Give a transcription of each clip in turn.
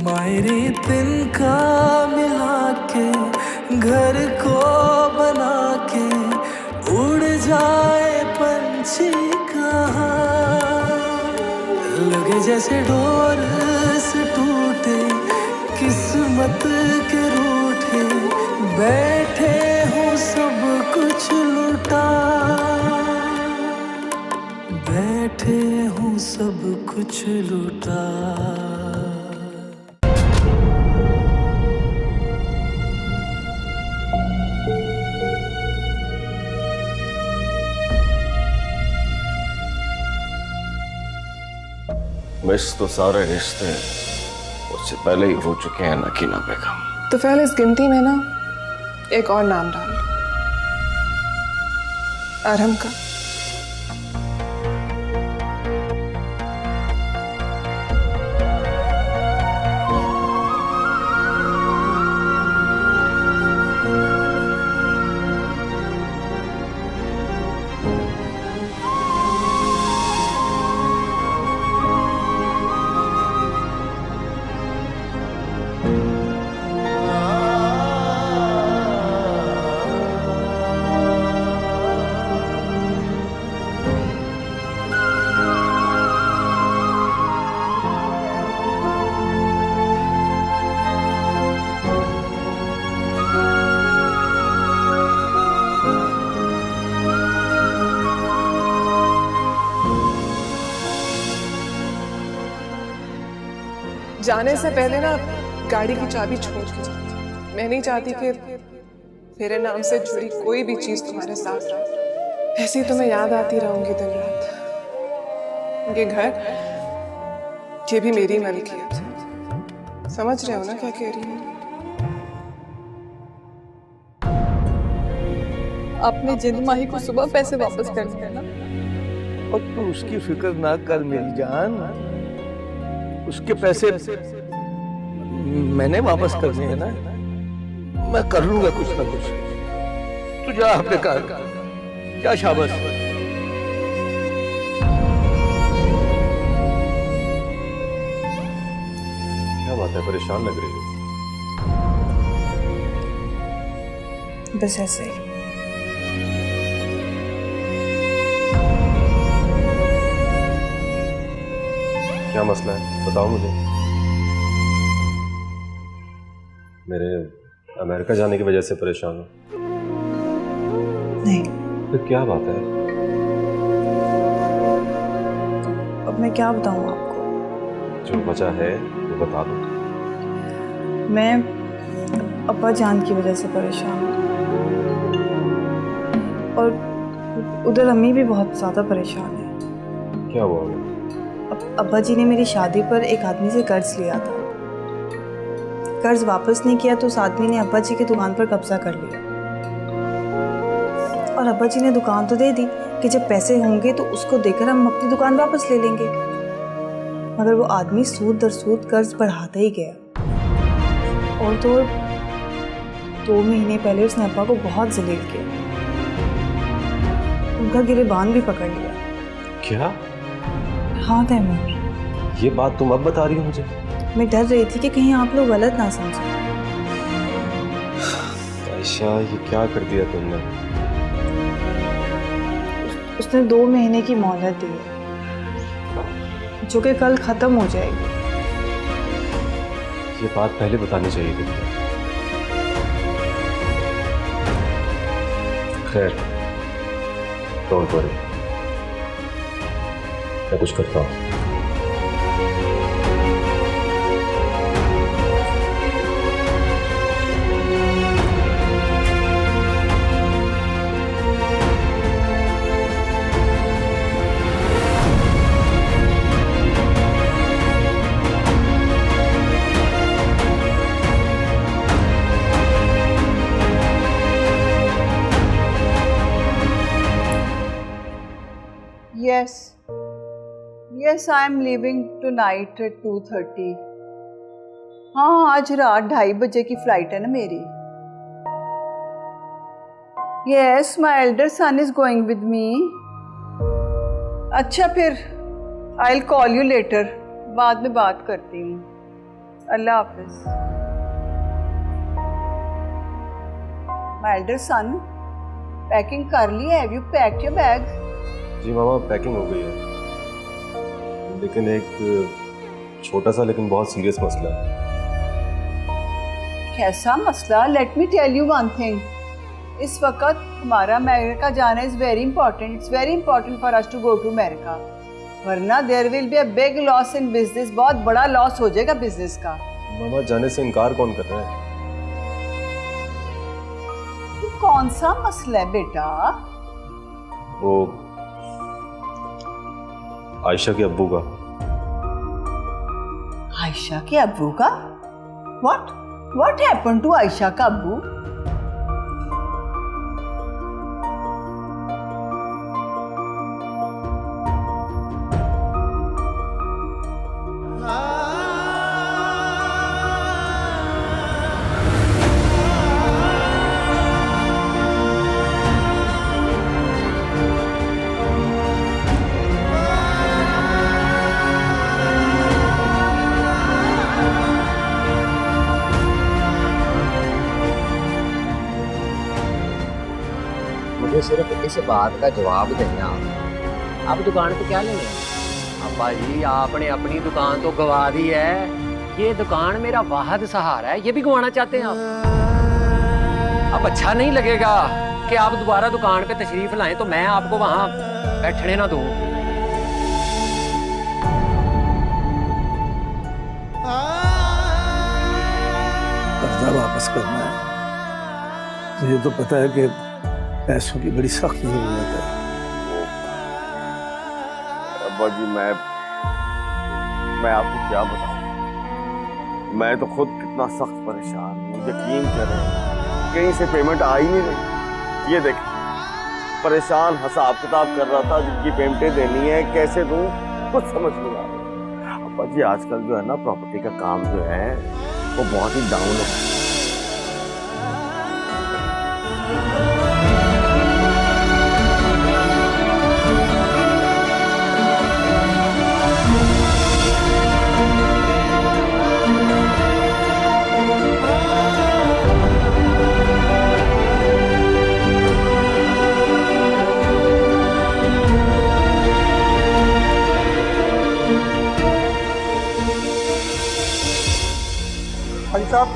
मायरे तिनका मिला के घर को बना के उड़ जाए पंछी कहाँ। लगे जैसे डोर से टूटे किस्मत के रूठे, बैठे हूँ सब कुछ लुटा, बैठे हूँ सब कुछ लुटा। मिस तो सारे रिश्ते उससे पहले ही हो चुके हैं नकीना बेगम। तो पहले इस गिनती में ना एक और नाम डाल लो, अरहम का। जाने से पहले ना गाड़ी की चाबी छोड़ दो। मैं नहीं चाहती कि मेरे नाम से जुड़ी कोई भी चीज तुम्हारे साथ रहे। ऐसे ही तुम्हें याद आती रहूंगी दिन रात। ये घर, ये भी मेरी मलकियत है। समझ रहे हो ना क्या कह रही हूँ? आपने जिंद माही को सुबह पैसे वापस कर दिए ना। और तू उसकी फिक्र ना कर मेरी जान, उसके पैसे मैंने वापस करने हैं ना, मैं कर लूंगा कुछ ना कुछ। तू जा अपने कार, जा शाबाश। क्या बात है, परेशान लग रही हो? बस ऐसे ही। क्या मसला है, बताओ मुझे। मेरे अमेरिका जाने की वजह से परेशान हो? नहीं। फिर क्या बात है? अब मैं क्या बताऊं आपको? जो वजह है वो बता दो। मैं अब्बा जान की वजह से परेशान हूँ, और उधर अम्मी भी बहुत ज़्यादा परेशान है। क्या हुआ? अब्बा जी ने मेरी शादी पर एक आदमी से कर्ज लिया था। कर्ज वापस नहीं किया तो उस आदमी ने अब्बा जी की दुकान पर कब्जा कर लिया, और अब्बा जी ने दुकान तो दे दी कि जब पैसे होंगे तो उसको देकर हम अपनी दुकान वापस ले लेंगे। मगर वो आदमी सूद दर सूद कर्ज बढ़ाता ही गया, और तो 2 महीने पहले उसने अब्बा को बहुत जलील किया, उनका गिरेबान भी पकड़ लिया। क्या? हाँ तैमूर, ये बात तुम अब बता रही हो मुझे? मैं डर रही थी कि कहीं आप लोग गलत ना समझें। आयशा, ये क्या कर दिया तुमने? उसने 2 महीने की मोहलत दी है, जो कि कल खत्म हो जाएगी। ये बात पहले बतानी चाहिए थी। खैर, डोंट वरी, मैं कुछ करता हूँ। Yes, I am leaving tonight at 2:30. हाँ, आज रात 2:30 बजे की फ्लाइट है ना मेरी। Yes, my elder son is going with me. अच्छा फिर I'll call you later. बाद में बात करती हूँ। अल्लाह हाफिज। माय एल्डर सन, पैकिंग कर ली है? Have you packed your bag? जी मामा, पैकिंग हो गई है, लेकिन एक छोटा सा लेकिन बहुत सीरियस मसला है। कैसा मसला? Let me tell you one thing, इस वक्त हमारा अमेरिका जाना is very important. It's very important for us to go to America, वरना there will be a big loss in business. बहुत बड़ा लॉस हो जाएगा बिजनेस का। मामा, जाने से इनकार कौन कर रहा है? तो कौन सा मसला है बेटा? वो आयशा के अब्बू का। आयशा के अब्बू का? व्हाट हैपेंड टू आयशा का अब्बू? मुझे सिर्फ इस बात का जवाब देना, आप दुकान पे क्या लेंगे? अब्बा जी, आपने अपनी दुकान तो गवा दी है, ये दुकान मेरा वाहद सहारा है, ये भी गंवाना चाहते हैं आप? अब अच्छा नहीं लगेगा कि आप दोबारा दुकान पे तशरीफ लाएं तो मैं आपको वहां बैठने ना दूं। कर्जा वापस करना है, मुझे तो पता है कि पैसों की बड़ी सख्त जरूरत है। अब्बा जी, मैं आपको क्या बताऊं, मैं तो खुद कितना सख्त परेशान हूँ। यकीन करें, कहीं से पेमेंट आ ही नहीं रही। ये देखें, परेशान हिसाब किताब कर रहा था, जिनकी पेमेंटें देनी है कैसे दूं, कुछ समझ नहीं आ रहा। अब्बा जी, आजकल जो है ना, प्रॉपर्टी का काम जो है वो बहुत ही डाउन है। भाई साहब,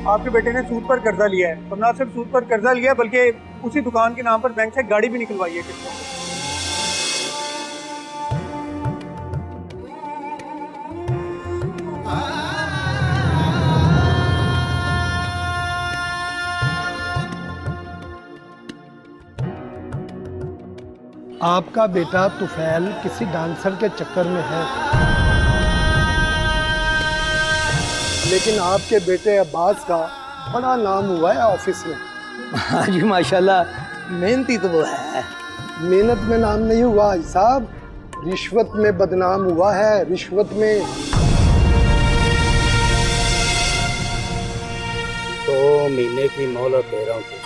आपके बेटे ने सूद पर कर्जा लिया है, और ना सिर्फ सूद पर कर्जा लिया बल्कि उसी दुकान के नाम पर बैंक से गाड़ी भी निकलवाई है किस्तों पे। आपका बेटा तुफैल किसी डांसर के चक्कर में है, लेकिन आपके बेटे अब्बास का बड़ा नाम हुआ है ऑफिस में। हाँ जी, माशाल्लाह, मेहनती तो वो है। मेहनत में नाम नहीं हुआ भाई साहब, रिश्वत में बदनाम हुआ है, रिश्वत में। 2 महीने की मोहलत दे रहा हूँ तुझे,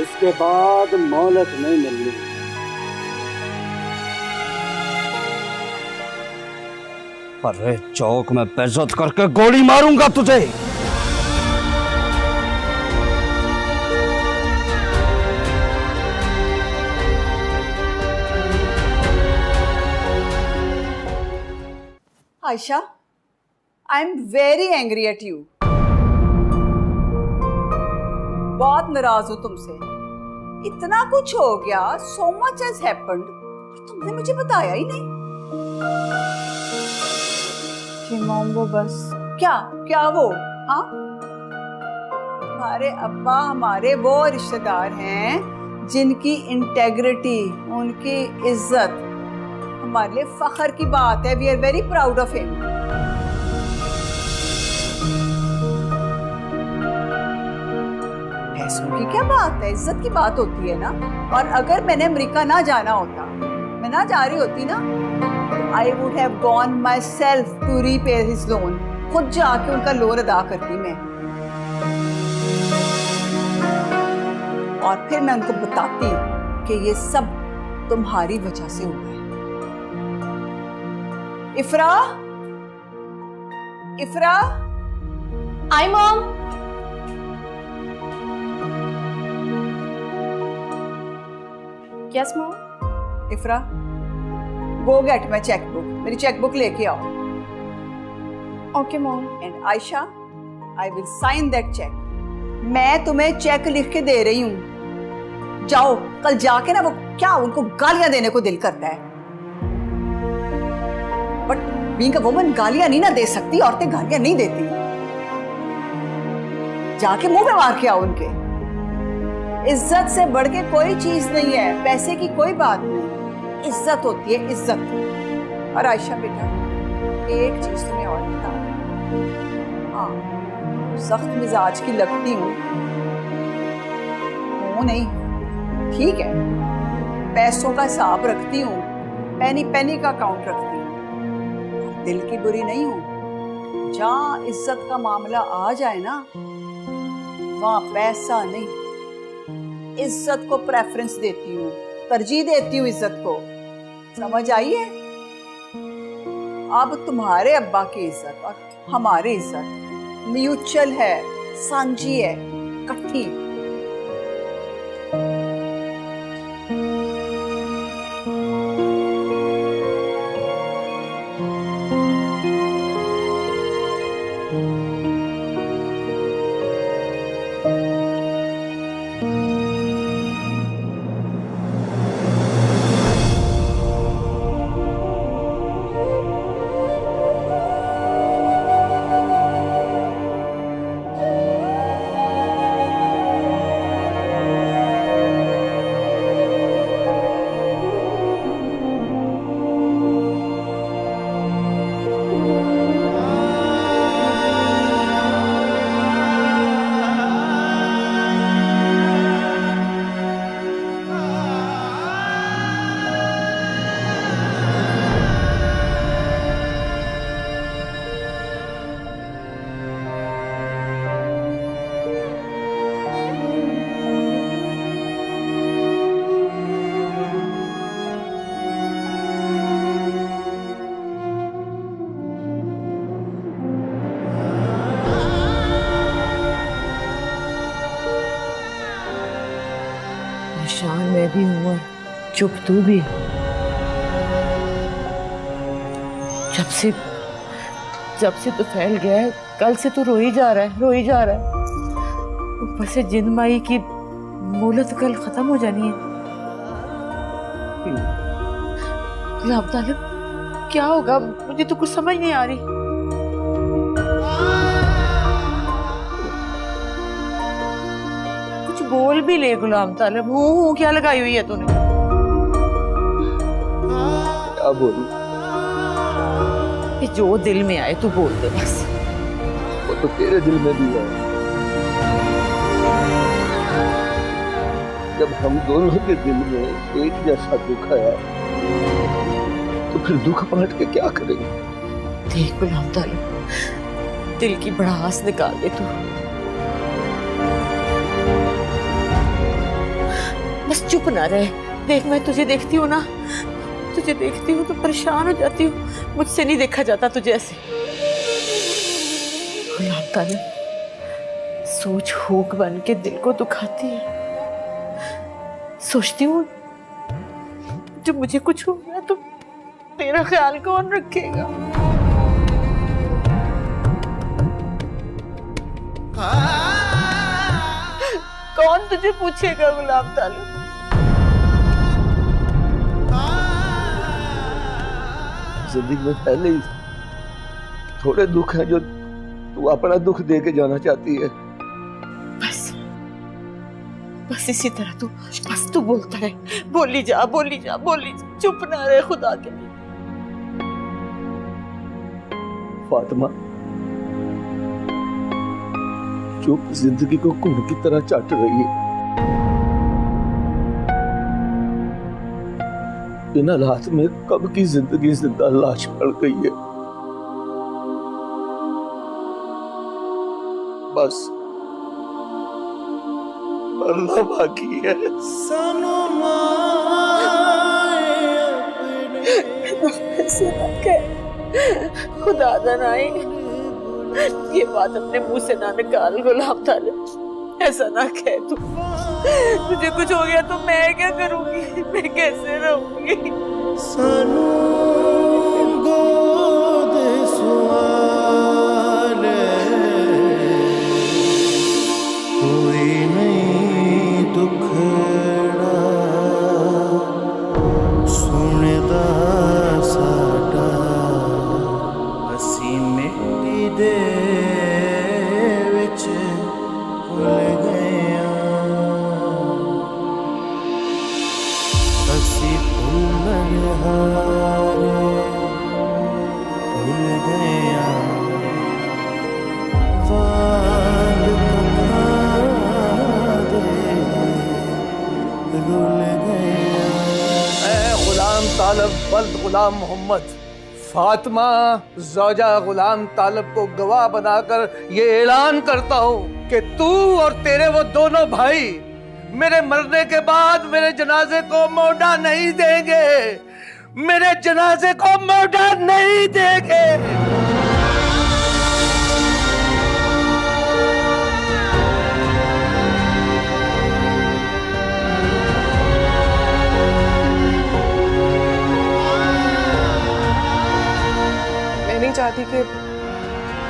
इसके बाद मोहलत नहीं मिलनी। अरे चौक में बेइज्जत करके गोली मारूंगा तुझे। Ayesha, I am very angry at you. बहुत नाराज हूं तुमसे। इतना कुछ हो गया, so much has happened, तुमने मुझे बताया ही नहीं। मॉम, वो बस क्या वो? हाँ, हमारे अब्बा हमारे वो रिश्तेदार हैं जिनकी इंटेग्रिटी, उनकी इज्जत हमारे लिए फख्र की बात है। We are very proud of him. पैसों की क्या बात है, इज्जत की बात होती है ना। और अगर मैंने अमेरिका ना जाना होता, मैं ना जा रही होती ना, I would have gone myself to repay his loan. खुद जाके उनका लोन अदा करती मैं, और फिर मैं उनको बताती कि ये सब तुम्हारी वजह से हुआ है। इफ्रा, इफ्रा। आई mom. Yes mom. Ifra, go get my cheque book, मेरी चेक बुक लेके आओ। Okay mom. And Ayesha, I will sign that cheque. मैं तुम्हें चेक लिख के दे रही हूं, जाओ। कल जाके ना वो क्या उनको गालियां देने को दिल करता है, बट बीइंग अ वुमन गालियां नहीं ना दे सकती, औरतें गालियां नहीं देती। जाके मुंह में मार के आओ उनके। इज्जत से बढ़ के कोई चीज नहीं है, पैसे की कोई बात नहीं, इज्जत होती है इज्जत। और आयशा बेटा, एक चीज तुम्हें और बताऊं, हाँ सख्त मिजाज की लगती हूँ नहीं, ठीक है, पैसों का हिसाब रखती हूँ, पेनी पेनी का काउंट रखती हूँ, दिल की बुरी नहीं हूँ। जहाँ इज्जत का मामला आ जाए ना, वहां पैसा नहीं, इज्जत को प्रेफरेंस देती हूँ, तरजीह देती हूँ इज्जत को। समझ आई है? अब तुम्हारे अब्बा की इज्जत और हमारी इज्जत म्यूचुअल है, सांझी है, इकट्ठी। परेशान मैं भी हूँ और चुप तू भी। जब से तो फैल गया है, कल से तो रो ही जा रहा है। ऊपर से जिन माई की मोहलत कल खत्म हो जानी है। गुलाब तालिब, क्या होगा? मुझे तो कुछ समझ नहीं आ रही। बोल भी ले गुलाम तालिब, हूँ क्या लगाई हुई है तूने? क्या बोलूं? जो दिल में आए तू बोल दे बस। वो तो तेरे दिल में भी है। जब हम दोनों के दिल में एक जैसा दुख है, तो फिर दुख बांट के क्या करेंगे? देख गुलाम तालिब, दिल की भड़ास निकाल दे तू। बस चुप ना रहे। देख, मैं तुझे देखती हूँ ना, तुझे देखती हूँ तो परेशान हो जाती हूँ। मुझसे नहीं देखा जाता तुझे ऐसे। गुलाम तालिब, सोच हुक बन के दिल को दुखाती है। सोचती हूँ जब मुझे कुछ हो गया तो तेरा ख्याल कौन रखेगा? कौन तुझे पूछेगा गुलाम तालिब? जिंदगी में पहले ही थोड़े दुख हैं जो तू अपना दुख दे के जाना चाहती है। बस इसी तरह तू बोलता रहे, बोली जा, चुप ना रहे खुदा के लिए। फातिमा, चुप जिंदगी को घुन की तरह चाट रही है। इन हालात में कब की जिंदगी जिंदा लाश पड़ गई है। बस मरना बाकी है। खुदा दा नाई, ये बात अपने मुंह से ना निकाल गुलाम तालिब, ऐसा ना कह तू। मुझे कुछ हो गया तो मैं क्या करूंगी, मैं कैसे रहूंगी? कोई नहीं दुखड़ा सुनदा साडा, असी मिट्टी दे विच भुल गया, असी भुलन हारे भुल गया, वाल गुलाम तालब बल्द गुलाम मोहम्मद, फातिमा ज़ौजा गुलाम तालब को गवाह बनाकर ये ऐलान करता हूँ कि तू और तेरे वो दोनों भाई मेरे मरने के बाद मेरे जनाजे को मोड़ा नहीं देंगे, मेरे जनाजे को मोड़ा नहीं देंगे। मैं नहीं चाहती कि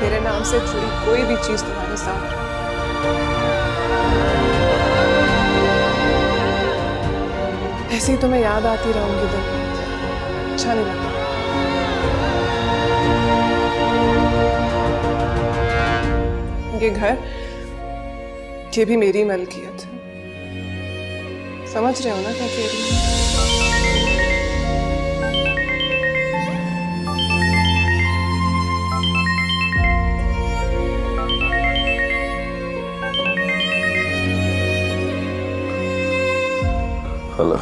मेरे नाम से जुड़ी कोई भी चीज तुम्हारे साथ रहे। ऐसे ही तुम्हें याद आती रहूंगी दिन, अच्छा नहीं लगता। ये घर, ये भी मेरी मलकियत है, समझ रहे हो ना क्या कह रही हूँ? हेलो।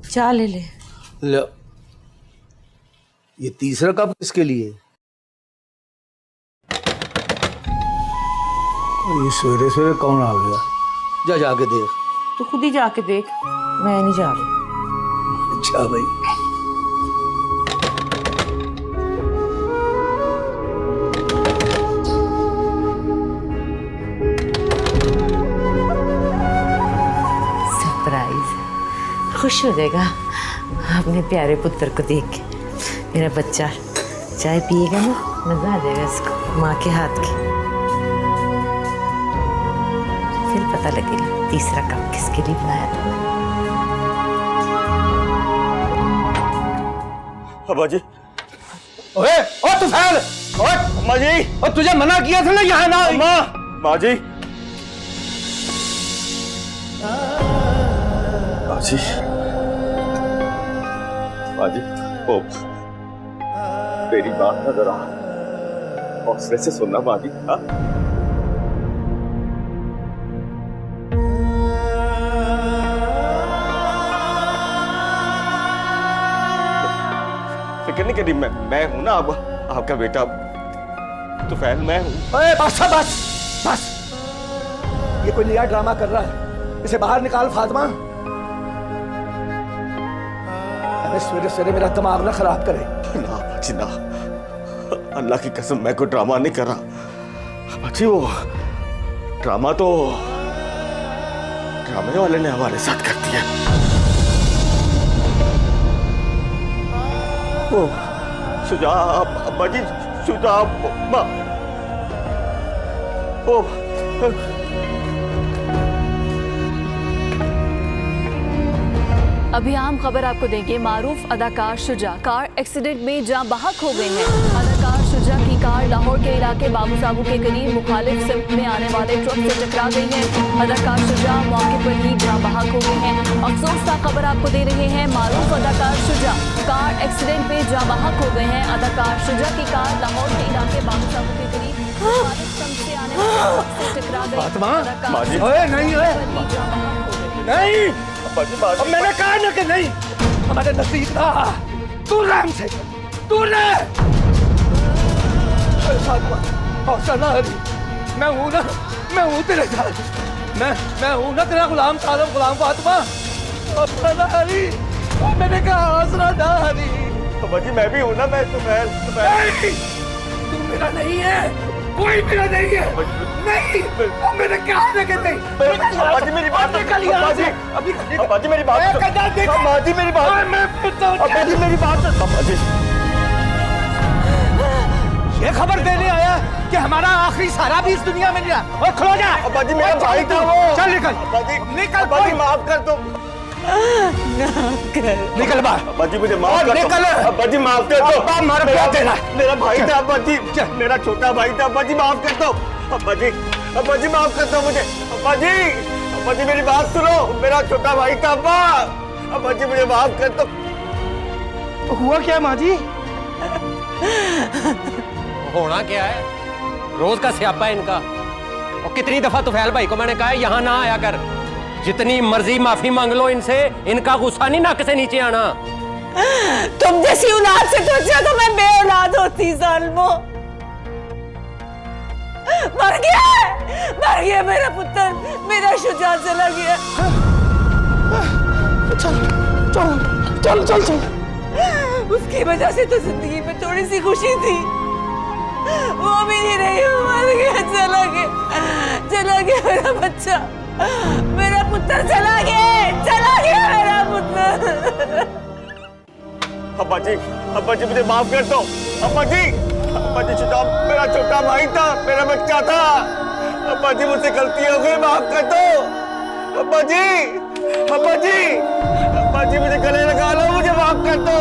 चाय ले ले। लो, ये तीसरा कप किसके लिए? ये सवेरे सवेरे कौन आ गया? जा जाके देख। तू खुद ही जाके देख, मैं नहीं जा रही। अच्छा भाई। सरप्राइज, खुश हो जाएगा अपने प्यारे पुत्र को देख के। मेरा बच्चा चाय पिएगा ना, मजा आ जाएगा इसको माँ के हाथ की। फिर पता लगेगा तीसरा कप किसके लिए बनाया था। अब्बा जी। ओए, ओ तुफैल, ओए अम्मा जी, और तुझे मना किया था ना यहाँ ना। अम्मा, माँ जी, माँ जी, माँ जी, ओ, मेरी बात ना जरा हौसले से सुनना माँ जी। हाँ, फिक्र नहीं करी, मैं हूं ना अब आपका बेटा तुफैल, मैं हूं। ओए बस बस बस, ये कोई नया ड्रामा कर रहा है, इसे बाहर निकाल फातिमा। अरे सवेरे सवेरे मेरा दिमाग ना खराब करे। ना बाजी ना, अल्लाह की कसम मैं कोई ड्रामा नहीं कर रहा बाजी। वो ड्रामा तो ड्रामे वाले ने हमारे साथ कर दिया। ओ सुजा, अब्बा जी, सुजा, अब्बा, ओ अभी आम खबर आपको देंगे। मारूफ अदाकार शुजा कार एक्सीडेंट में जाँ बहक हो गए हैं। अदाकार शुजा शुजा की कार लाहौर के इलाके बाबू साबू के करीब मुखालिफ सिम्त में आने वाले ट्रक से टकरा गई है। अदाकार शुजा मौके पर ही जाँ बहक हो गई हैं। अफसोसनाक खबर आपको दे रहे हैं, मारूफ अदाकार शुजा कार एक्सीडेंट में जाँ बहक हो गए हैं। अदाकार शुजा की कार लाहौर के इलाके बाबू साबू के करीब मुखालिफ सिम्त से आने वाले ट्रक से टकरा गई। फातिमा, अदाकार ओए नहीं ओए नहीं, अब मैंने कहा ना कि नहीं, हमारे नसीब था। तू राम से तू रह। फातिमा हौसला ना हरी, मैं हूं ना, मैं हूं तेरे साथ, मैं हूं ना तेरा गुलाम तालब गुलाम। फातिमा हौसला ना हरी, मैंने कहा हौसला ना हरी। अब्बा जी मैं भी हूं ना, मैं नहीं, तू मेरा नहीं है, कोई मेरा नहीं है। नहीं, मैंने कहा ना कि नहीं। अब्बा जी मेरी बात निकल यहाँ से। अब्बा जी मेरी बात, अब्बा जी मेरी बात, अब्बा जी मेरी बात, अब्बा जी ये खबर देने आया कि हमारा आखिरी सारा भी इस दुनिया में नहीं रहा। और खलो जा। अब्बा जी मेरा भाई था वो। चल निकल, अब्बा जी निकल, अब्बा जी माफ कर दो, निकल बाहर। अब्बा जी मुझे माफ कर दो, अब्बा जी माफ कर दो। अब्बा मर गया तेरा, मेरा भाई था अब्बा जी, मेरा छोटा भाई था। अब्बा जी माफ कर दो, अब्बा जी, अब्बा जी माफ कर दो मुझे। अब्बा जी मेरी बात सुनो, मेरा छोटा भाई था अब्बा, अब्बा जी मुझे माफ कर दो। तो हुआ क्या माँ जी? होना क्या है, रोज का स्यापा है इनका। और कितनी दफा तुफैल भाई को मैंने कहा है यहाँ ना आया कर, जितनी मर्जी माफी मांग लो इनसे, इनका गुस्सा नहीं नाक से नीचे आना। तुम जैसी औलाद से तो अच्छा तो मैं बेऔलाद होती। जालिमो, मर गया मेरा पुत्र, मेरा शुजा चला गया। चल चल चल चल चल। उसकी वजह से तो जिंदगी में थोड़ी सी खुशी थी, वो भी नहीं रही, मर गया, चला गया मेरा बच्चा, मेरा पुत्र चला गया मेरा पुत्र। अब्बा जी मुझे माफ कर दो। अब्बा जी शुजा मेरा छोटा भाई था, मेरा बच्चा था। अब्बा जी मुझसे गलती हो गई, माफ कर दो। अब्बा जी मुझे गले लगा लो, मुझे माफ कर दो।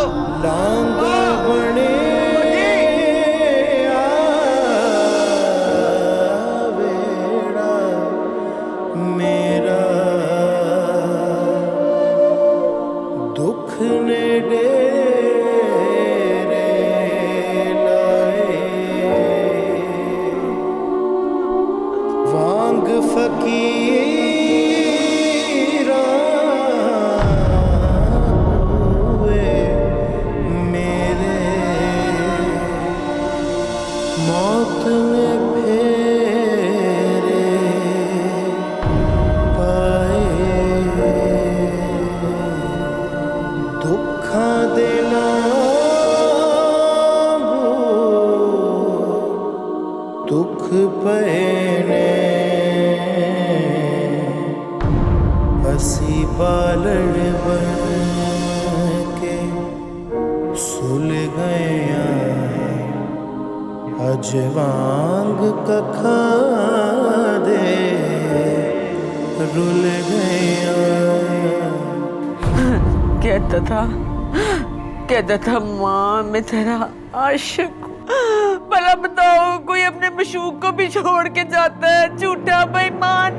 मेरा दुख ने डेरे लाए, वांग फकीरा हुए मेरे, मौत ने दुख पहने हसी बालड़ बन के सुल गया, अजवांग कखा दे रुल गया। कहता था माँ मैं तेरा आशिक हूँ। भला बताओ, कोई अपने मशूक को भी छोड़ के जाता है? झूठा बेईमान,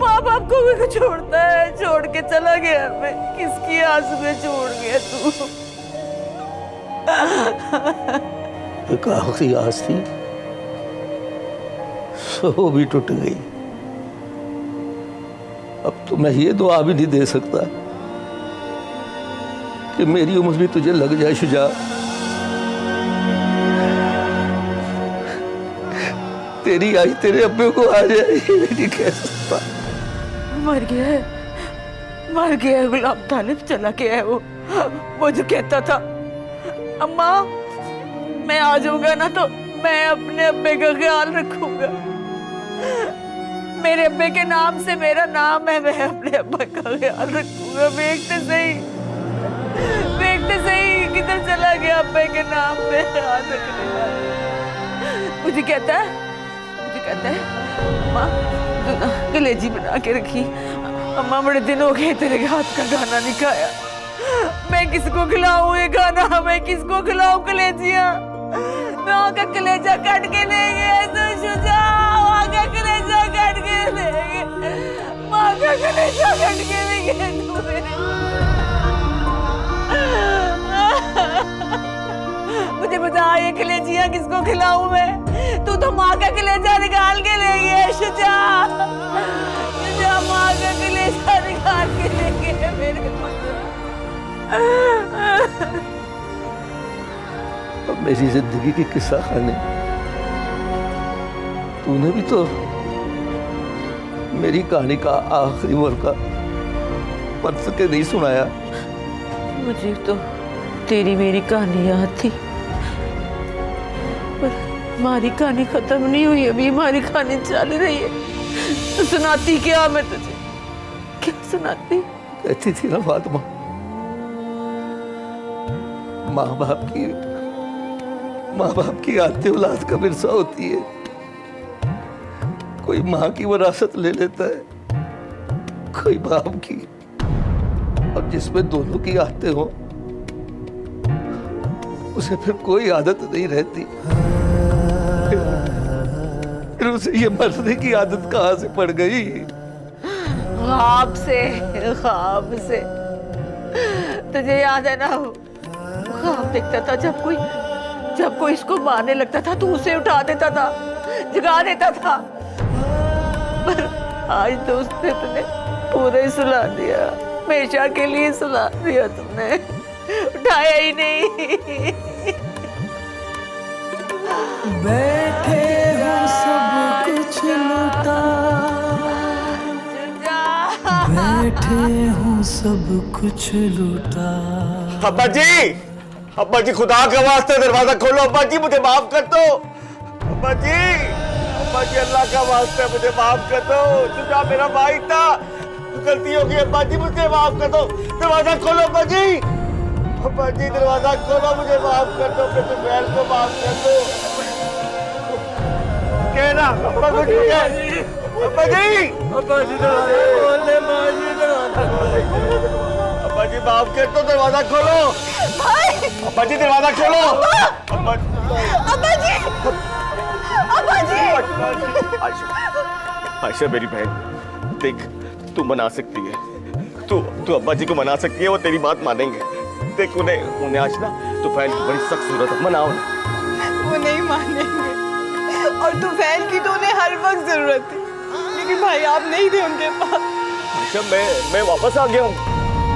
माँ बाप को भी छोड़ता है, छोड़ के चला गया। मैं किसकी आस में छोड़ गया तू? एक आखिरी आस थी, सो भी टूट गई। अब तो मैं ये दुआ भी नहीं दे सकता कि मेरी उम्र भी तुझे लग जाए शुजा। तेरी आई तेरे अब्बे को आ जाए, ये नहीं कह सकता। मर गया गुलाम तालिब, चला गया है वो जो कहता था अम्मा मैं आ जाऊंगा ना तो मैं अपने अब्बे का ख्याल रखूंगा, मेरे अब्बे के नाम से मेरा नाम है, मैं अपने अब्बे का ख्याल रखूंगा। देखते सही किधर चला गया अब्बे के नाम पे ख्याल रखने वाला। मुझे कहता है अम्मा तू कलेजी बना के रखी, अम्मा बड़े दिन हो गए तेरे हाथ का खाना नहीं खाया, मैं किसको खिलाऊं ये खाना, मैं किसको खिलाऊं कलेजियां, मैं माँ का कलेजा काट के ले गए तो शुजा, माँ का कलेजा काट के ले गए, माँ का कलेजा काट के ले गए तू मेरे। मुझे बता ये कलेजियाँ किसको खिलाऊं मैं? तू तो माँ का कलेजा निकाल के ले गया शुजा, शुजा माँ का कलेजा निकाल के ले गए मेरे। अब मेरी जिंदगी की किस्सा खाने तूने भी तो मेरी कहानी का आखिरी मौका पढ़ के नहीं सुनाया। मुझे तो तेरी मेरी कहानी याद थी, पर हमारी कहानी खत्म नहीं हुई, अभी हमारी कहानी चल रही है। तो सुनाती क्या मैं तुझे, क्या सुनाती? कहती थी ना फातिमा, माँ बाप की आती औलाद का विरसा होती है। कोई माँ की विरासत ले लेता है, कोई बाप की, और जिसमें दोनों की आते हो उसे फिर कोई आदत नहीं रहती। फिर उसे ये मरने की आदत कहाँ से पड़ गई? ख्वाब से तुझे याद है ना, ख्वाब देखता था जब कोई इसको मारने लगता था तो उसे उठा देता था, जगा देता था। पर आज तो उसने तुझे पूरे सुला दिया, हमेशा के लिए सुला दिया तुमने, उठाया ही नहीं। बैठे हो सब कुछ लुटा, बैठे हो सब कुछ लुटा। अब्बा जी खुदा का वास्ते दरवाजा खोलो। अब्बा जी मुझे माफ कर दो। अब्बा जी अल्लाह का वास्ते मुझे माफ कर दो। तुझा मेरा भाई था, गलती हो गई। अब्बा जी मुझे माफ कर दो। दरवाजा खोलो अब्बा जी दरवाजा खोलो, मुझे माफ कर दो। अपने बहन को माफ कर दो। कहना अब्बा कुछ नहीं है। अब्बा जी माफ कर दो, दरवाजा खोलो। अब्बा जी दरवाजा खोलो। अब्बा जी आयशा मेरी बहन, देख तू मना सकती है, तू अब्बा जी को मना सकती है, वो तेरी बात मानेंगे। देख उन्हें आज ना तूफान की बड़ी सख्त जरूरत है, मनाओ ना। वो नहीं मानेंगे, और तूफान की तो उन्हें हर वक्त जरूरत थी, लेकिन भाई आप नहीं थे उनके पास। अच्छा मैं वापस आ गया हूँ,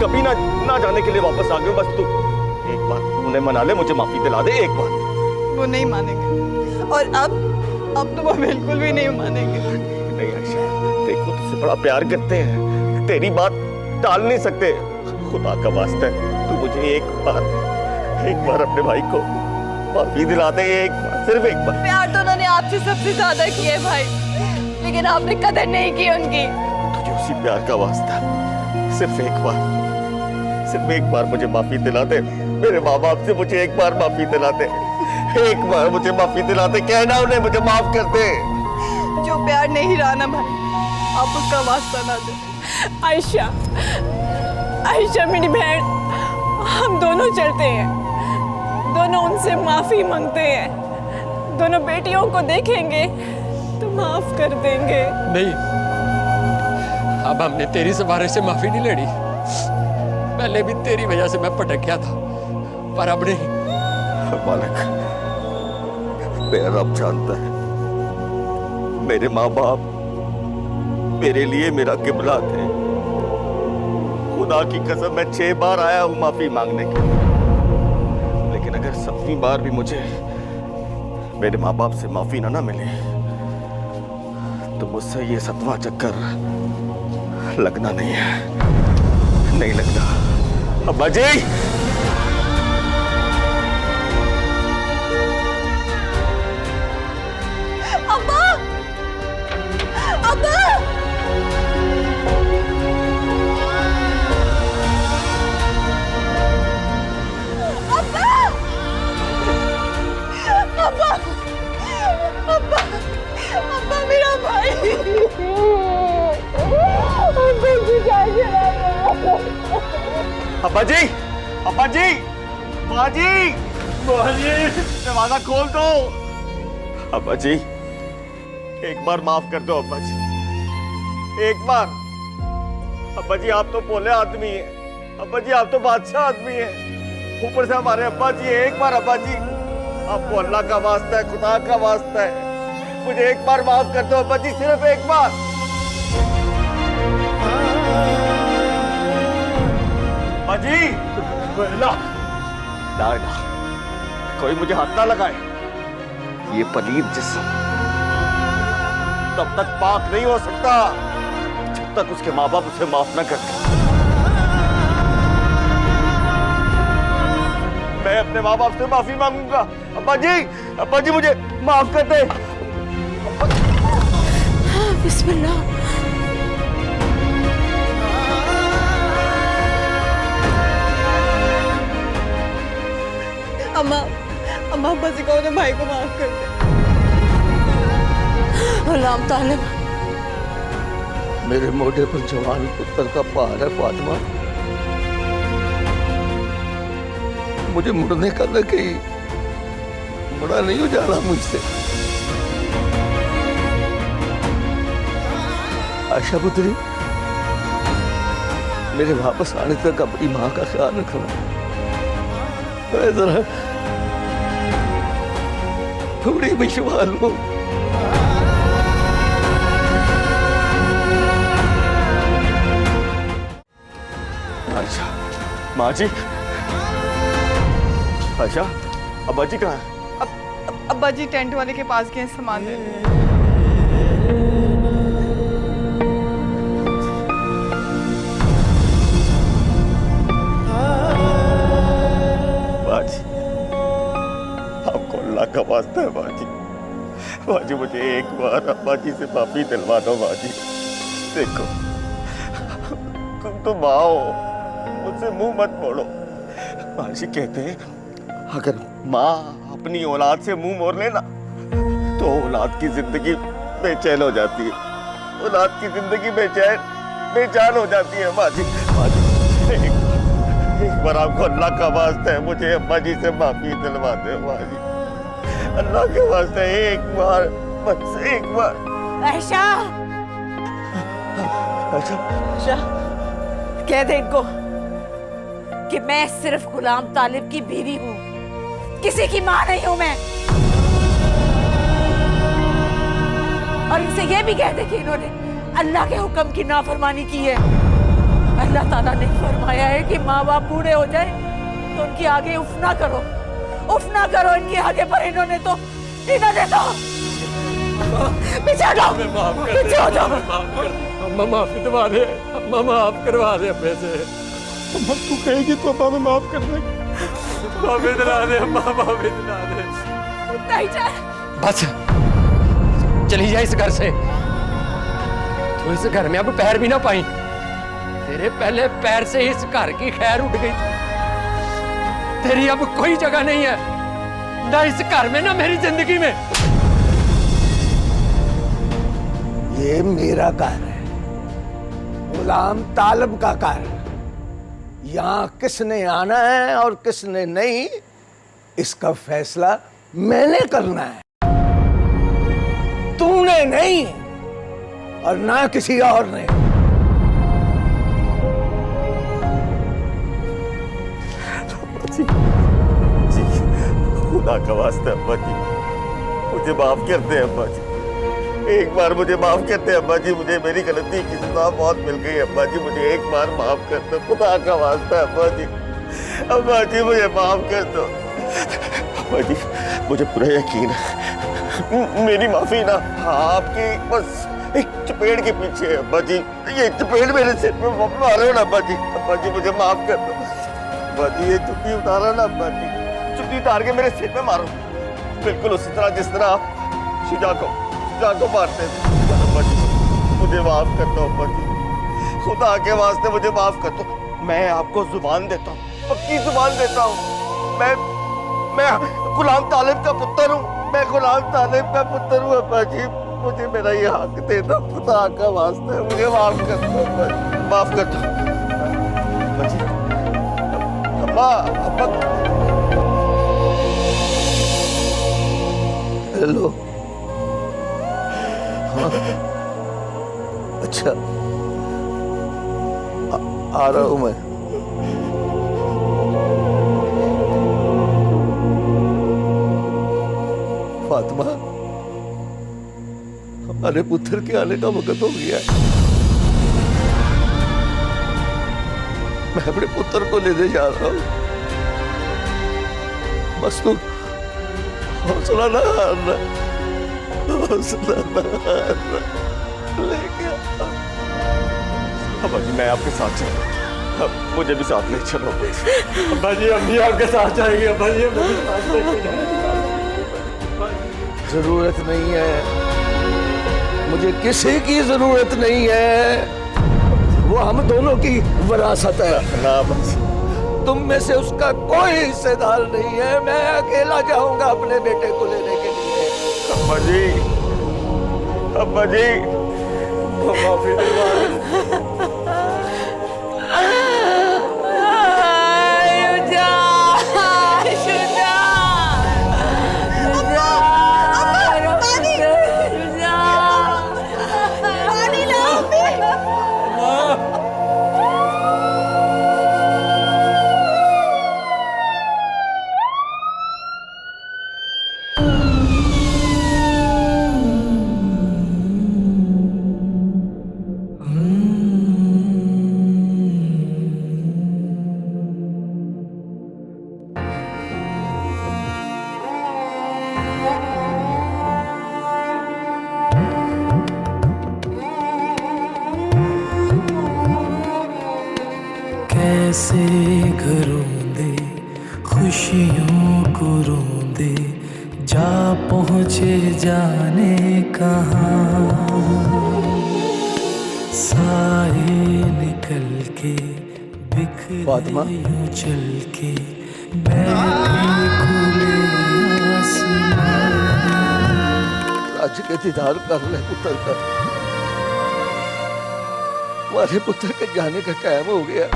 कभी ना जाने के लिए वापस आ गया हूँ। बस तू एक बार उन्हें मना ले, मुझे माफी दिला दे एक बार। वो नहीं मानेंगे, और अब तो वो बिल्कुल भी नहीं मानेंगे। नहीं आयशा, देखो तुझसे बड़ा प्यार करते हैं, तेरी बात टाल नहीं सकते। खुदा का वास्ता है तू मुझे एक बार अपने भाई को माफी दिला दे, एक बार, सिर्फ एक बार। प्यार तो उन्होंने आपसे सबसे ज्यादा किया है भाई, लेकिन आपने कदर नहीं की उनकी। तुझे उसी प्यार का वास्ता, सिर्फ एक बार मुझे माफी दिला दे। मेरे माँ बाप से मुझे एक बार माफी दिला दे, एक बार मुझे माफी दिला दे। कहना उन्हें मुझे माफ कर दे। जो प्यार नहीं रहा ना भाई, आप उसका वास्ता ना दे। आयशा मेरी बहन, हम दोनों चलते हैं, दोनों उनसे माफी मांगते हैं, दोनों बेटियों को देखेंगे तो माफ कर देंगे। नहीं, अब हमने तेरी सवारे से माफी नहीं लेनी। पहले भी तेरी वजह से मैं भटक गया था, पर अब नहीं। मालिक, मेरा रब जानता है, मेरे माँ बाप मेरे लिए मेरा किबला थे। खुदा की कसम मैं 6 बार आया हूं माफी मांगने के लिए, लेकिन अगर 7वीं बार भी मुझे मेरे माँ बाप से माफी ना मिले तो मुझसे ये 7वां चक्कर लगना नहीं है, नहीं लगता। अब्बा जी, अब्बा, अब्बा, अब्बा, अब्बा, अब्बा मेरा भाई। अब्बा जी, अब्बा जी, माँ जी, दरवाजा खोल दो। अब्बा जी, एक बार माफ कर दो अब्बा जी, एक बार। अब्बा जी आप तो भोले आदमी हैं, अब्बा जी आप तो बादशाह आदमी हैं, ऊपर से हमारे अब्बा जी। एक बार अब्बा जी, आपको अल्लाह का वास्ता है, खुदा का वास्ता है, मुझे एक बार माफ कर दो अब्बा जी, सिर्फ एक बार। अब्बा जी, ना, ना, ना, कोई मुझे हाथ ना लगाए। ये पलीद जिस्म तब तक पाक नहीं हो सकता जब तक उसके माँ बाप उसे माफ न करते। मैं अपने माँ बाप से माफी मांगूंगा। अब्बा जी मुझे माफ कर दे। बिस्मिल्लाह। अम्मा अब्बा से कहो तो भाई को माफ कर दे। गुलाम तालिब, मेरे मोढे पर जवान पुत्र का भार है फातिमा। मुझे मुड़ने का न कहीं मुड़ा नहीं हो जाना मुझसे। आशा पुत्री, मेरे वापस आने तक अपनी माँ का ख्याल रखना। जरा थोड़ी विश्वास हो। अच्छा माँ जी, अच्छा अब्बा जी कहाँ है? अब्बा जी टेंट वाले के पास गए सामान लेने। बाजी, आपको अल्लाह का वास्ता है बाजी, बाजी मुझे एक बार अब्बा जी से माफी दिलवा दो बाजी। देखो तुम तो माँ हो, मुझसे मुंह मत मोड़ो। बाजी कहते हैं अगर माँ अपनी औलाद से मुंह मोड़ लेना तो औलाद की जिंदगी बेचैन हो जाती है, औलाद की जिंदगी बेचैन हो जाती है। बाजी एक बार आपको अल्लाह का वास्ता है मुझे अब्बा जी से माफी दिलवा दे बाजी, अल्लाह के वास्ते एक बार, बस एक बार। आयशा, अच्छा कह दे इनको कि मैं सिर्फ गुलाम तालिब की बीवी हूँ, किसी की माँ नहीं हूँ मैं। और इनसे ये भी कह दे कि इन्होंने अल्लाह के हुक्म की नाफरमानी की है। अल्लाह ताला ने फरमाया है कि माँ बाप बूढ़े हो जाए तो उनके आगे उफ ना करो इनके आगे। पर इन्होंने तो पीछे हटो, पीछे हो जाओ। अम्मा माफी दिलवा दे, अम्मा माफ करवा दे अब्बे से। अम्मा तू कहेगी तो अब्बा मैं माफ कर देंगे। माफी दिला दे अम्मा, माफी दिला दे। नहीं जाए बस चली जाए इस घर से, तू इस घर में अब पैर भी ना पाई। तेरे पहले पैर से इस घर की खैर उठ गई, तेरी अब कोई जगह नहीं है, ना इस घर में ना मेरी जिंदगी में। ये मेरा घर है, गुलाम तालिब का घर। यहाँ किसने आना है और किसने नहीं, इसका फैसला मैंने करना है, तूने नहीं और ना किसी और ने। जी खुदा का वास्ता अब्बा जी मुझे माफ कर दे अब्बा जी, एक बार मुझे माफ कर दे अब्बा जी, मुझे मेरी गलती की सजा बहुत मिल गई अब्बा जी, मुझे एक बार माफ कर दो, खुदा का वास्ता अब्बा जी मुझे माफ कर दो अब्बा जी। मुझे पूरा यकीन है मेरी माफी ना आपकी बस एक चपेड़ के पीछे है अब्बा जी। ये चपेड़ मेरे सिर पे मारो ना अब्बा जी मुझे माफ कर दो अब्बा जी। ये चुप्पी उतारा ना अब्बा जी, चुप्पी उतार के मेरे सिर पे मारो, बिल्कुल उसी तरह जिस तरह आप शुजा को मारते थे अब्बा जी। मुझे माफ कर दो अब्बा जी, खुदा के वास्ते मुझे माफ कर दो। मैं आपको जुबान देता हूँ, पक्की जुबान देता हूँ, मैं गुलाम तालिब का पुत्र हूँ, मैं गुलाम तालिब का पुत्र हूँ अब्बा जी। मुझे मेरा ये हक दे दो, खुदा का वास्ते मुझे माफ कर दो अब्बा जी, माफ कर दो अब्बा जी। हेलो अच्छा, आ रहा हूं मैं। फातिमा, हमारे पुत्र के आने का वक्त हो गया है। मैं अपने पुत्र को लेने जा रहा हूं। बस तू हौसला ना हारना, हौसला ना हारना। लेके अब्बा जी मैं आपके साथ चलूं, मुझे भी साथ ले चलो। अब्बा जी हम भी आपके साथ जाएंगे। अब्बा जी हम भी साथ लेके जरूरत नहीं है, मुझे किसी की जरूरत नहीं है। वो हम दोनों की विरासत है ना। बस तुम में से उसका कोई हिस्सेदार नहीं है। मैं अकेला जाऊंगा अपने बेटे को लेने के लिए। अब्बा जी, अब्बा जी माफी कैसे घरोंदे खुशियों को रोंदे, जा पहुँचे जाने कहाँ। साए निकल के बिखरे यूं चल के, बैठे खुले आसमान। राज्य के दीदार कर ले पुत्र का। हमारे पुत्र के जाने का टाइम हो गया।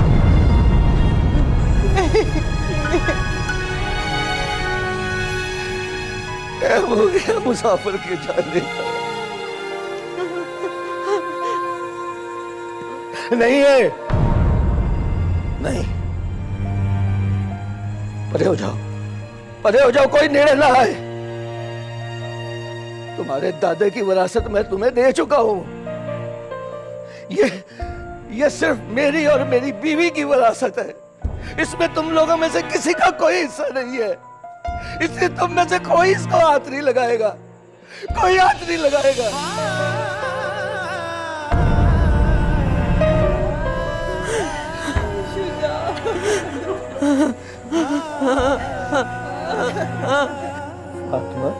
टाइम हो गया मुसाफिर के जाने का। नहीं है, नहीं, परे हो जाओ, परे हो जाओ, कोई नेड़े ना आए। तुम्हारे दादा की विरासत मैं तुम्हें दे चुका हूं। ये सिर्फ मेरी और मेरी बीवी की विरासत है। इसमें तुम लोगों में से किसी का कोई हिस्सा नहीं है। इसलिए तुम में से कोई इसको हाथ नहीं लगाएगा, कोई हाथ नहीं लगाएगा। फातिमा,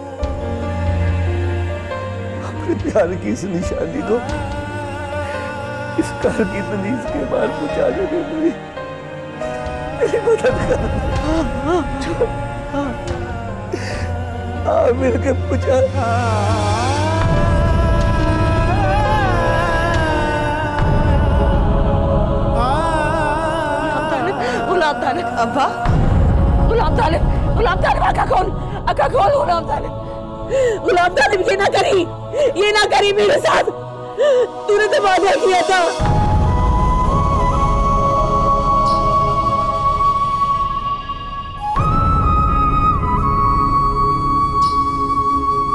अपने प्यार की इस निशानी को इस घर की तनीज के बाद पहुंचाने में मेरी मदद कर। मिल के पूछा। गुलाम तालिब, अब्बा, गुलाम तालिब, गुलाम तालिब, आका खोल, गुलाम तालिब, गुलाम तालिब, ये ना करी मेरे साथ। तूने तो वादा किया था।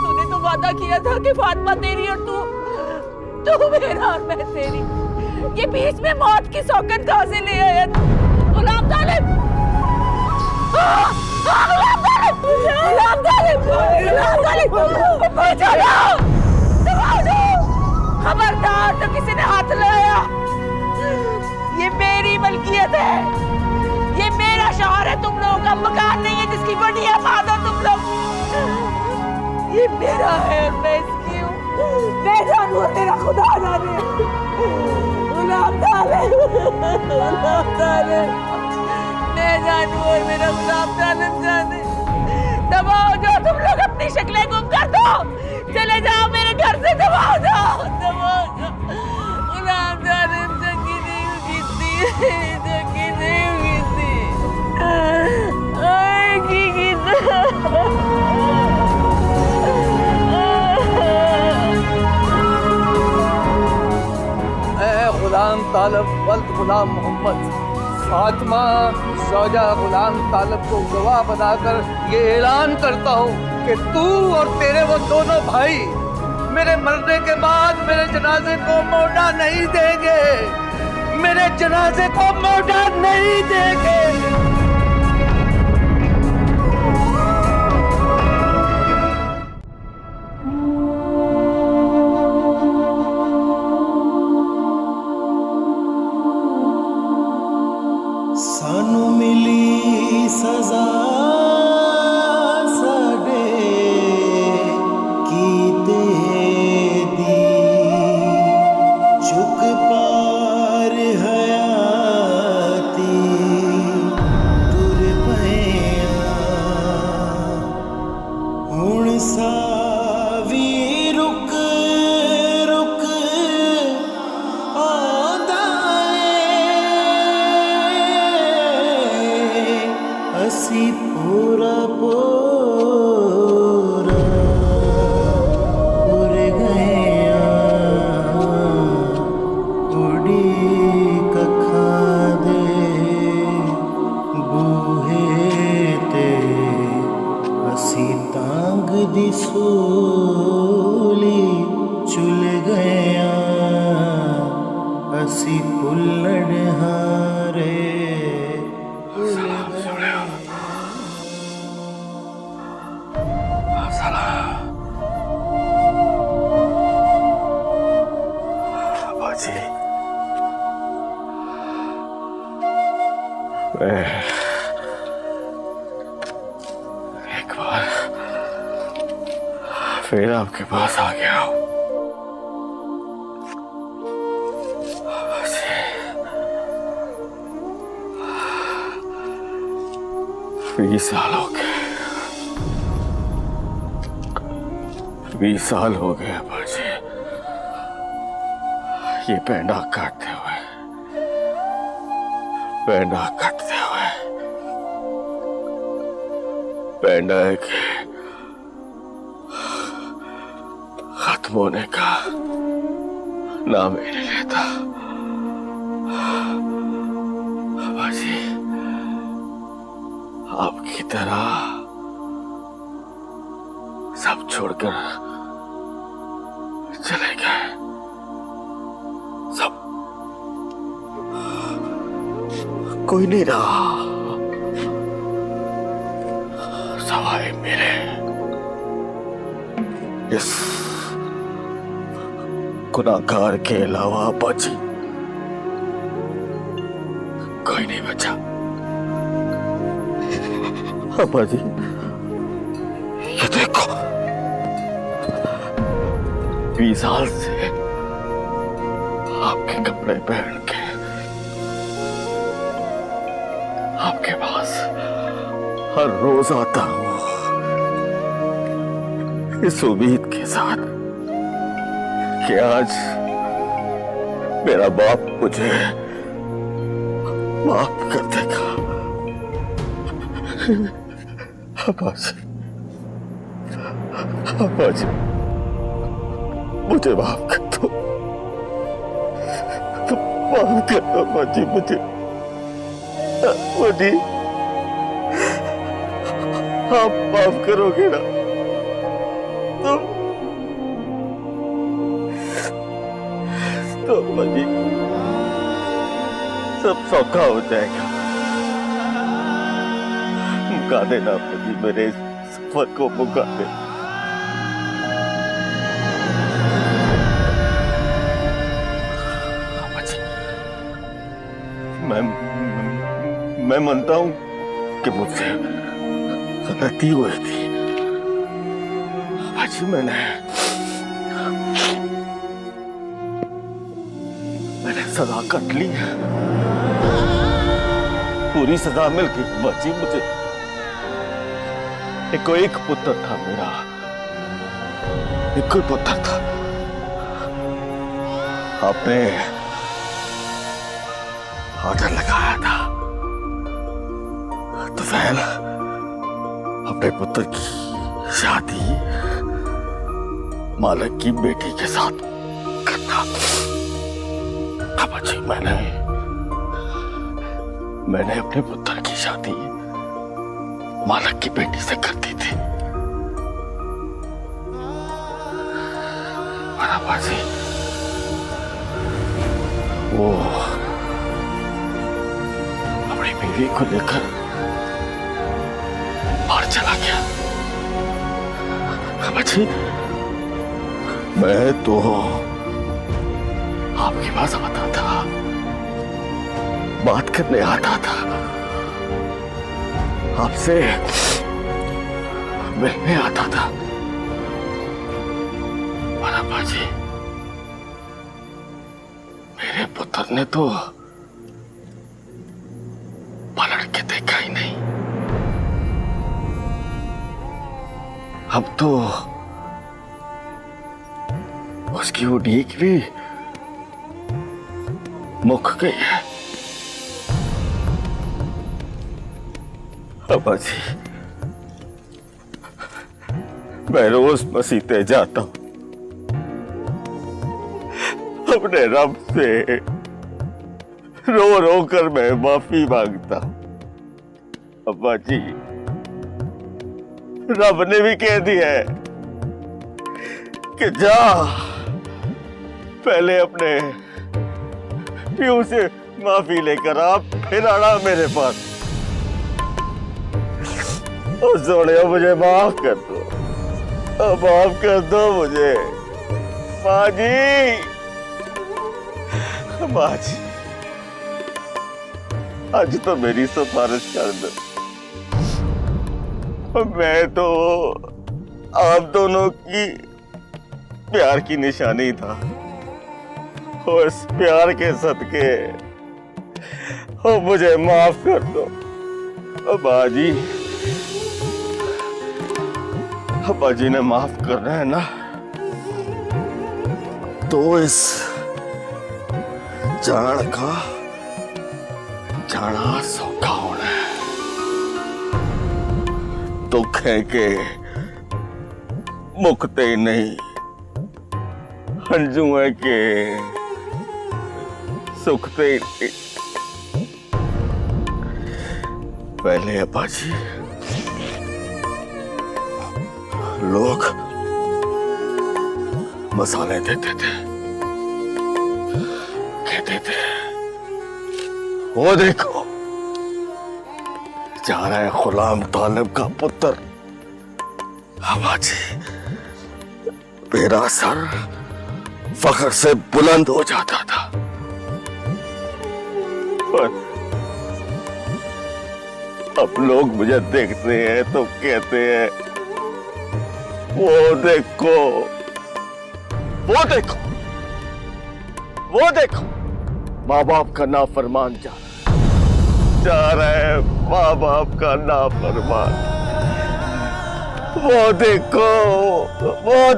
तूने तो वादा किया था कि फातिमा तेरी और तू मेरा और मैं तेरी। ये बीच में मौत की सौगंध कहां से ले आया? गुलाम तालिब, गुलाम तालिब, गुलाम तालिब, गुलाम तालिब, खबरदार तो किसी ने हाथ लगाया। ये मेरी मलकियत है, ये मेरा शौहर है। तुम लोगों का मकान नहीं है जिसकी बड़ी आबाद हो तुम लोग। ये मेरा है, मैं इसकी हूँ। मैं जानू तेरा खुदा जाने। गुलाम तालिब, गुलाम तालिब, मैं जानू और मेरा गुलाम तालिब जाने। दबाओ जाओ तुम लोग, अपनी शक्लें गुम कर दो। चले जाओ मेरे घर से, दबाओ जाओ, दबाओ जाओ। गुलाम तालिब जंगी नहीं उगीती, जंगी नहीं उगीती। आए की गीता। तालब वल्द गुलाम मोहम्मद फातिमा ज़ौजा गुलाम तालब को गवाह बनाकर ये ऐलान करता हूँ कि तू और तेरे वो दोनों भाई मेरे मरने के बाद मेरे जनाजे को मोड़ा नहीं देंगे, मेरे जनाजे को मोड़ा नहीं देंगे। सानू मिली सजा साडे कीते दी चुक पार हयाती तुर पया हुण सावी रुक रुक असी पूरा पूरा उड़ गया उड़ी कखा दे बूहे ते असी तांग दी सूली चुल गया असी पुलड़ हारे एक बार फिर आपके पास आ गया हूं। 20 साल हो गए, 20 साल हो गए बाजी ये पेंडा काटते हुए, पेंडा काटते हुए। पेंडा एक खत्म होने का नाम ही नहीं लेता बाजी। आपकी तरह सब छोड़कर चले गए, सब कोई नहीं रहा सवाए मेरे। इस गुनाहगार के अलावा बाजी कोई नहीं बचा। बाजी ये देखो 20 साल से आपके कपड़े पहन के आपके पास हर रोज आता हूं इस उम्मीद के साथ कि आज मेरा बाप मुझे माफ कर देगा। बाजी मुझे माफ कर दो, माफ कर दो बाजी मुझे। आप माफ करोगे ना तो बाजी सब सौखा हो जाएगा। मुका देना बाजी, मेरे सफर को मुका दे। मैं मानता हूं कि मुझसे गलती हुई थी बाजी। मैंने सजा कट ली, पूरी सजा मिल गई बाजी मुझे। एक पुत्र था मेरा, एक पुत्र था। आपने ऑर्डर लगाया था तो फैल अपने पुत्र की शादी मालिक की बेटी के साथ करना। अब जी मैंने अपने पुत्र की शादी मालक की बेटी से कर दी थी। बाजी वो अपनी बीवी को लेकर बाहर चला गया। बाजी मैं तो आपके पास आता था, बात करने आता था, आपसे मिलने आता था। बाजी मेरे पुत्र ने तो पलट के देखा ही नहीं। अब तो उसकी उड़ीक भी मुक गई है। अब्बा जी मैं रोज मसीते जाता हूं, अपने रब से रो रो कर मैं माफी मांगता हूं। अब्बा जी रब ने भी कह दिया है कि जा पहले अपने प्यू से माफी लेकर आप फिर आना मेरे पास। और सोने मुझे माफ कर दो, माफ कर दो मुझे माँ जी। माँ जी आज तो मेरी सिफारिश कर दो। मैं तो आप दोनों की प्यार की निशानी था, और इस प्यार के सदके मुझे माफ कर दो। माँ जी अब्बा जी ने माफ करना है ना, तो इस जान का जाना सौखा होना है। दुख है के मुकते ही नहीं, हंजू है के सुखते ही नहीं। पहले अब्बा जी लोग मसाले देते थे, कहते थे वो देखो जा रहा है गुलाम तालिब का पुत्र। अब्बा जी मेरा सर फख्र से बुलंद हो जाता था, पर अब लोग मुझे देखते हैं तो कहते हैं वो देखो वो देखो वो देखो माँ बाप का नाफरमान जा रहा है माँ बाप का नाफरमान। वो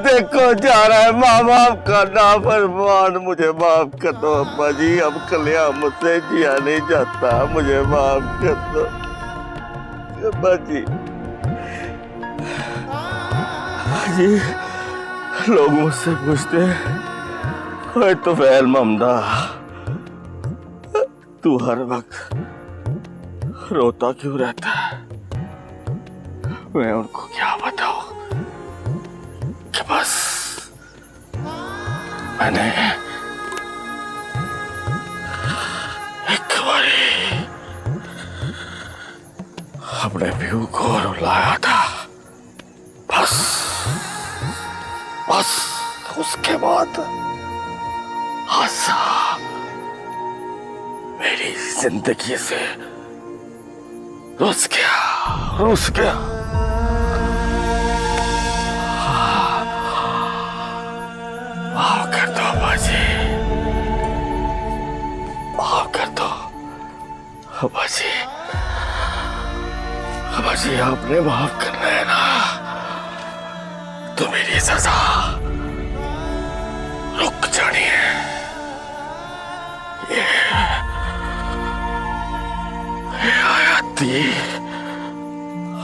देखो जा रहा है माँ बाप का नाफरमान। मुझे माफ कर दो अब्बा जी, अब कलिया मुझसे जिया नहीं जाता, मुझे माफ कर दो अब्बा जी। जी लोग मुझसे पूछते हैं तो फैल ममदा तू हर वक्त रोता क्यों रहता है? मैं उनको क्या बताऊं कि बस मैंने एक बारी अपने व्यू को रुलाया था, बस उसके बाद आसा मेरी जिंदगी से रुस गया। माफ कर दो अब्बा जी, माफ कर दो अब्बा जी। अब्बा जी आपने माफ करना है ना, तो मेरी सजा रुक जानी है। ये आयत थी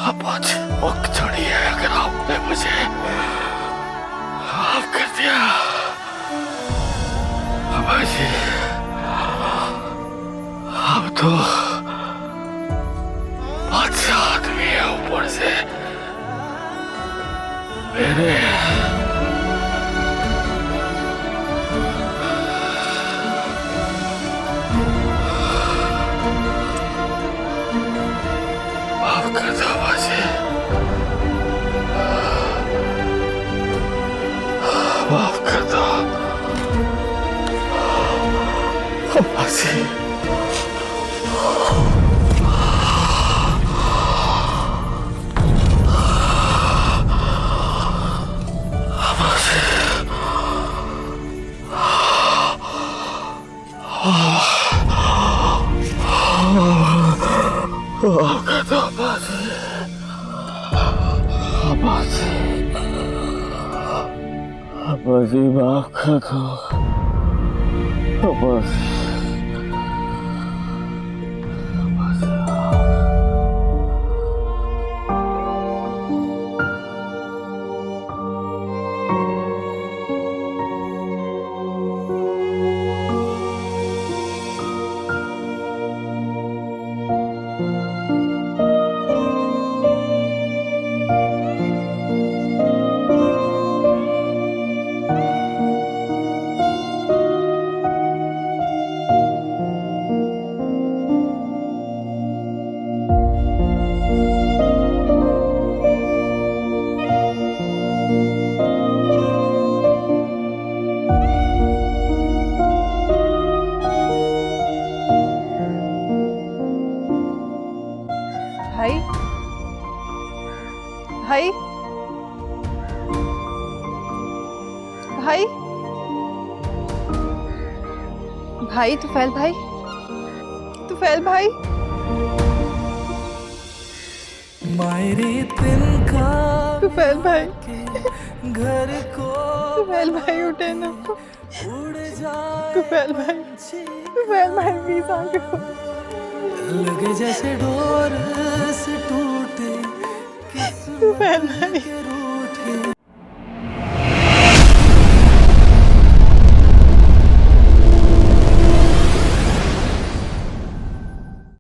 अब्बा जी रुक जानी है। अगर आपने मुझे माफ कर दिया अब्बा जी तो बादशाह आदमी है ऊपर से मेरे माफ कर दो बाजी, माफ कर दो बाजी। बाजी माफ कर दो बाजी। भाई भाई भाई भाई तुफैल भाई, तुफैल भाई, तुफैल भाई, तुफैल भाई उठे ना, तुफैल भाई, तुफैल भाई प्लीज आगे लगे जैसे डोर से टूटे तुफैल भाई।